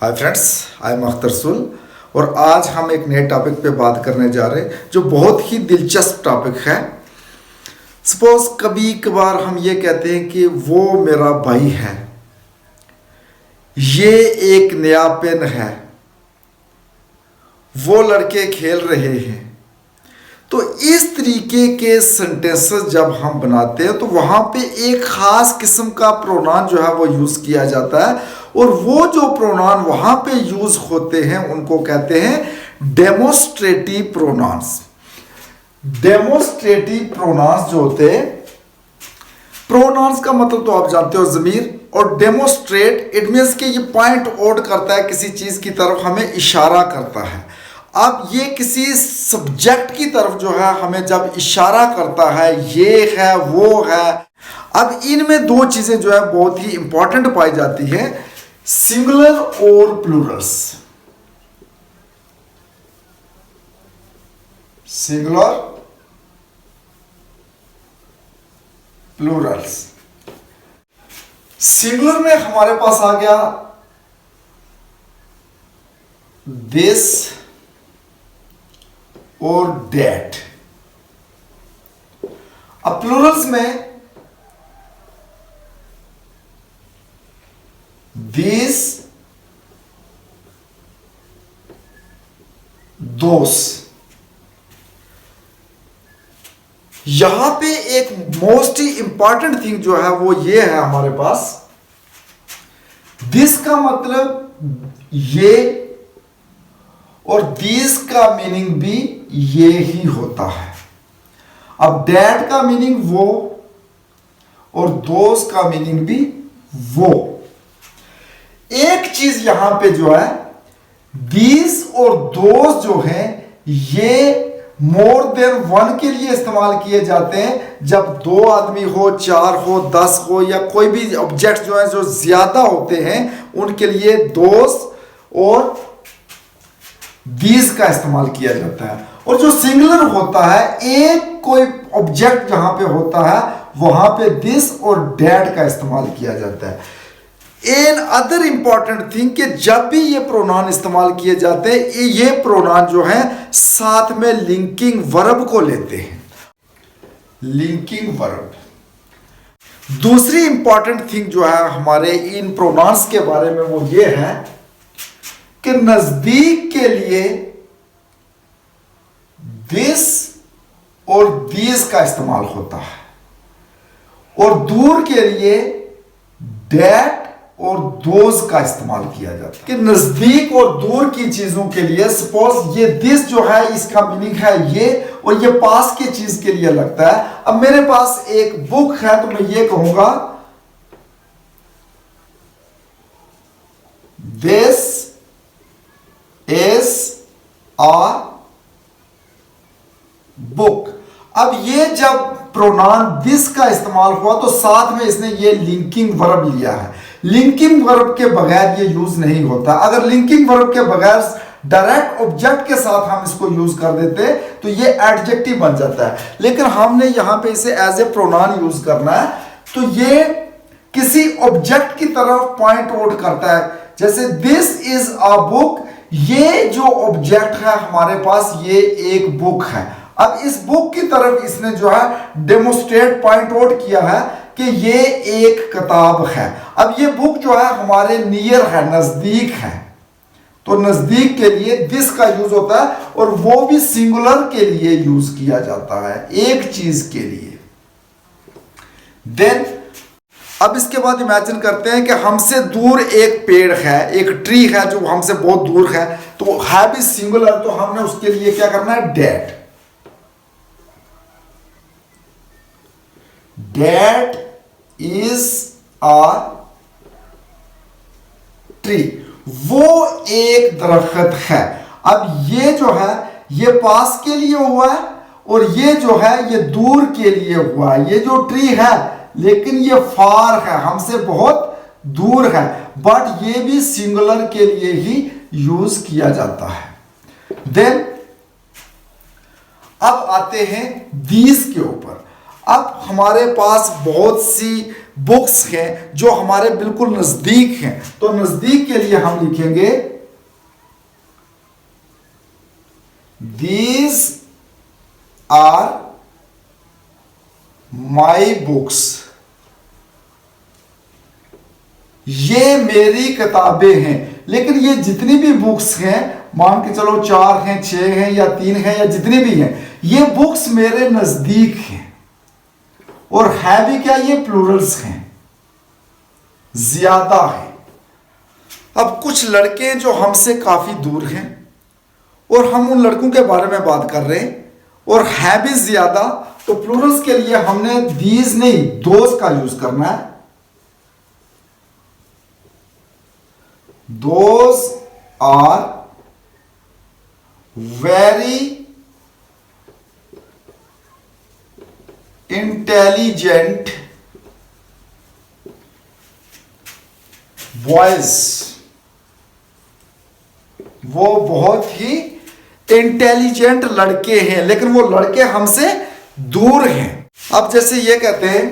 Hi friends, I am Akhtar सुल और आज हम एक नए टॉपिक पे बात करने जा रहे हैं जो बहुत ही दिलचस्प टॉपिक है। सपोज कभी कभार हम ये कहते हैं कि वो मेरा भाई है, ये एक नया पेन है, वो लड़के खेल रहे हैं। तो इस तरीके के सेंटेंसेस जब हम बनाते हैं तो वहाँ पे एक ख़ास किस्म का प्रोनाउन जो है वो यूज़ किया जाता है और वो जो प्रोनाउन वहाँ पे यूज़ होते हैं उनको कहते हैं डेमोस्ट्रेटिव प्रोनाउंस। डेमोस्ट्रेटिव प्रोनाउंस जो होते हैं, प्रोनाउंस का मतलब तो आप जानते हो ज़मीर, और डेमोस्ट्रेट इट मीन्स कि ये पॉइंट आउट करता है, किसी चीज़ की तरफ हमें इशारा करता है। अब ये किसी सब्जेक्ट की तरफ जो है हमें जब इशारा करता है, ये है वो है। अब इनमें दो चीज़ें जो है बहुत ही इंपॉर्टेंट पाई जाती है, सिंगुलर और प्लूरल्स। Singular Plurals. सिंगुलर में हमारे पास आ गया दिस और डेट। अब प्लूरल्स में दिस, दोस। यहां पे एक मोस्ट ही इंपॉर्टेंट थिंग जो है वो ये है हमारे पास, दिस का मतलब ये और दिस का मीनिंग भी ये ही होता है। अब डैड का मीनिंग वो और दोस्त का मीनिंग भी वो। एक चीज यहां पे जो है, दिस और दोस्त जो है ये मोर देन वन के लिए इस्तेमाल किए जाते हैं। जब दो आदमी हो, चार हो, 10 हो या कोई भी ऑब्जेक्ट जो है जो ज्यादा होते हैं उनके लिए दोस्त और दिस का इस्तेमाल किया जाता है। और जो सिंगुलर होता है, एक कोई ऑब्जेक्ट जहां पे होता है वहां पे दिस और डैड का इस्तेमाल किया जाता है। एन अदर इंपॉर्टेंट थिंग कि जब भी ये प्रोनाउन इस्तेमाल किए जाते हैं, ये प्रोनाउन जो है साथ में लिंकिंग वर्ब को लेते हैं। Linking verb. दूसरी इंपॉर्टेंट थिंग जो है हमारे इन प्रोनाउंस के बारे में वो ये है कि नजदीक के लिए दिस और दीज का इस्तेमाल होता है और दूर के लिए डैट और दोज का इस्तेमाल किया जाता है। कि नजदीक और दूर की चीजों के लिए, सपोज ये दिस जो है इसका मीनिंग है ये और ये पास की चीज के लिए लगता है। अब मेरे पास एक बुक है तो मैं ये कहूंगा दिस इज अ बुक। अब ये जब प्रोनाउन दिस का इस्तेमाल हुआ तो साथ में इसने ये लिंकिंग वर्ब लिया है। लिंकिंग वर्ब के बगैर ये यूज नहीं होता। अगर लिंकिंग वर्ब के बगैर डायरेक्ट ऑब्जेक्ट के साथ हम इसको यूज कर देते तो ये एडजेक्टिव बन जाता है, लेकिन हमने यहां पे इसे एज ए प्रोनाउन यूज करना है तो ये किसी ऑब्जेक्ट की तरफ पॉइंट आउट करता है। जैसे दिस इज अ बुक, ये जो ऑब्जेक्ट है हमारे पास ये एक बुक है। अब इस बुक की तरफ इसने जो है डेमोस्ट्रेट पॉइंट आउट किया है कि ये एक किताब है। अब ये बुक जो है हमारे नियर है, नजदीक है, तो नजदीक के लिए दिस का यूज होता है और वो भी सिंगुलर के लिए यूज किया जाता है, एक चीज के लिए। देन अब इसके बाद इमेजिन करते हैं कि हमसे दूर एक पेड़ है, एक ट्री है जो हमसे बहुत दूर है, तो है भी सिंगुलर, तो हमने उसके लिए क्या करना है, that. That is a tree, वो एक दरख्त है। अब ये जो है ये पास के लिए हुआ है और ये जो है ये दूर के लिए हुआ है। ये जो ट्री है लेकिन ये फार है, हमसे बहुत दूर है, बट ये भी सिंगुलर के लिए ही यूज किया जाता है। देन अब आते हैं दीज के ऊपर। अब हमारे पास बहुत सी बुक्स हैं जो हमारे बिल्कुल नजदीक हैं, तो नजदीक के लिए हम लिखेंगे दीज आर माई बुक्स, ये मेरी किताबें हैं। लेकिन ये जितनी भी बुक्स हैं, मान के चलो 4 हैं, 6 हैं या 3 हैं या जितनी भी हैं, ये बुक्स मेरे नजदीक हैं। और है भी क्या, ये प्लूरल्स हैं, ज्यादा है। अब कुछ लड़के जो हमसे काफी दूर हैं और हम उन लड़कों के बारे में बात कर रहे हैं और है भी ज्यादा, तो प्लूरल्स के लिए हमने दीज नहीं दोज का यूज करना है। Those are very intelligent boys, वो बहुत ही इंटेलिजेंट लड़के हैं, लेकिन वो लड़के हमसे दूर हैं। अब जैसे ये कहते हैं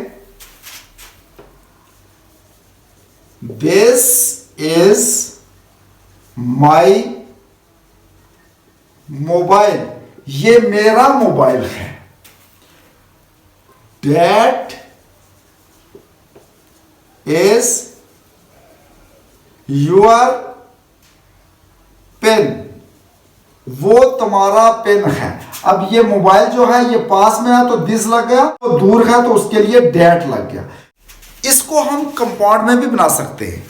दिस इज माई मोबाइल, ये मेरा मोबाइल है। दैट इज योर पेन, वो तुम्हारा पेन है। अब ये मोबाइल जो है ये पास में है तो दिस लग गया, तो दूर है तो उसके लिए डैट लग गया। इसको हम कंपाउंड में भी बना सकते हैं।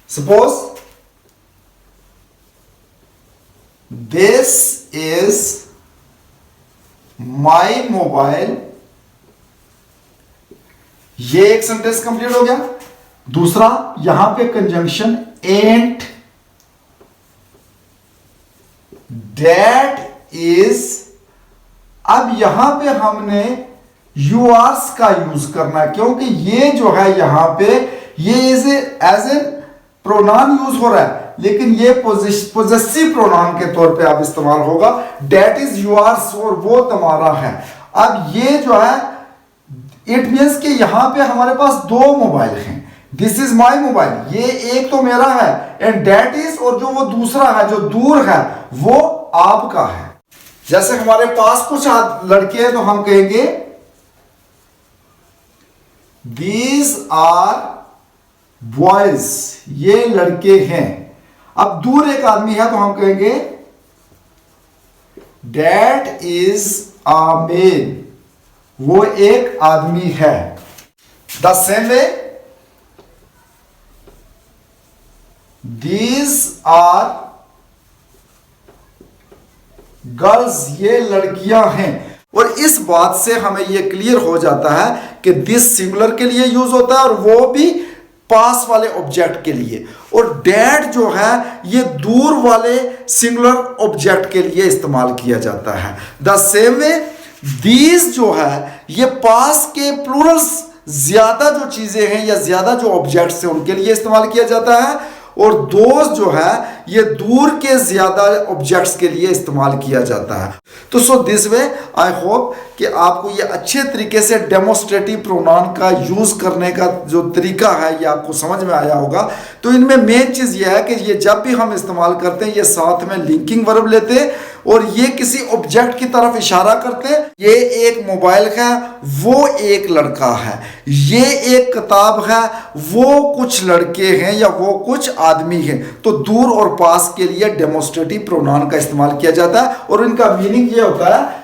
Suppose this is my mobile, ये एक सेंटेंस कंप्लीट हो गया। दूसरा यहां पे कंजंक्शन एंड, दैट इज, अब यहां पे हमने यूआर्स का यूज करना है, क्योंकि ये जो है यहां पे ये एज ए प्रोनाउन यूज हो रहा है, लेकिन ये पोजेसिव प्रोनाउन के तौर पे आप इस्तेमाल होगा। दैट इज यूआर्स, और वो तुम्हारा है। अब ये जो है इट मीन्स कि यहां पे हमारे पास 2 मोबाइल हैं। दिस इज माई मोबाइल, ये एक तो मेरा है, एंड दैट इज, और जो वो दूसरा है जो दूर है वो आपका है। जैसे हमारे पास कुछ लड़के हैं तो हम कहेंगे दीज आर बॉयज, ये लड़के हैं। अब दूर एक आदमी है तो हम कहेंगे दैट इज अ मैन, वो एक आदमी है। The same way these are girls, ये लड़कियां हैं। और इस बात से हमें यह क्लियर हो जाता है कि दिस सिंगुलर के लिए यूज होता है और वो भी पास वाले ऑब्जेक्ट के लिए, और डैट जो है ये दूर वाले सिंगुलर ऑब्जेक्ट के लिए इस्तेमाल किया जाता है। द सेम वे दीज जो है ये पास के प्लूरल्स, ज्यादा जो चीजें हैं या ज्यादा जो ऑब्जेक्ट्स हैं उनके लिए इस्तेमाल किया जाता है, और दोज जो है ये दूर के ज्यादा ऑब्जेक्ट्स के लिए इस्तेमाल किया जाता है। तो so this way I hope कि आपको ये अच्छे तरीके से डेमोस्ट्रेटिव प्रोनाउन का यूज करने का जो तरीका है ये आपको समझ में आया होगा। तो इनमें मेन चीज ये है कि ये जब भी हम इस्तेमाल करते हैं ये साथ में लिंकिंग वर्ब लेते हैं और ये किसी ऑब्जेक्ट की तरफ इशारा करते हैं। ये एक मोबाइल है, वो एक लड़का है, ये एक किताब है, वो कुछ लड़के हैं या वो कुछ आदमी हैं। तो दूर और पास के लिए डेमोस्ट्रेटिव प्रोनाउन का इस्तेमाल किया जाता है, और इनका मीनिंग ये होता है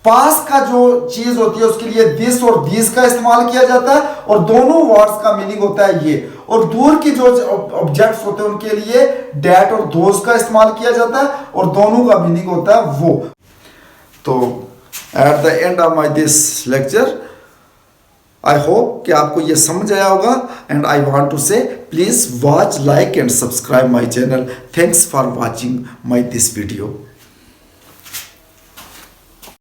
पास का जो चीज होती है उसके लिए दिस और दीस का इस्तेमाल किया जाता है, और दोनों वर्ड्स का मीनिंग होता है ये। और दूर की जो ऑब्जेक्ट्स होते हैं उनके लिए डैट और दोस का इस्तेमाल किया जाता है, और दोनों का मीनिंग होता है वो। तो at the end of my this lecture I hope कि आपको ये समझ आया होगा, एंड आई वांट टू से please watch, like and subscribe my channel. Thanks for watching my this video.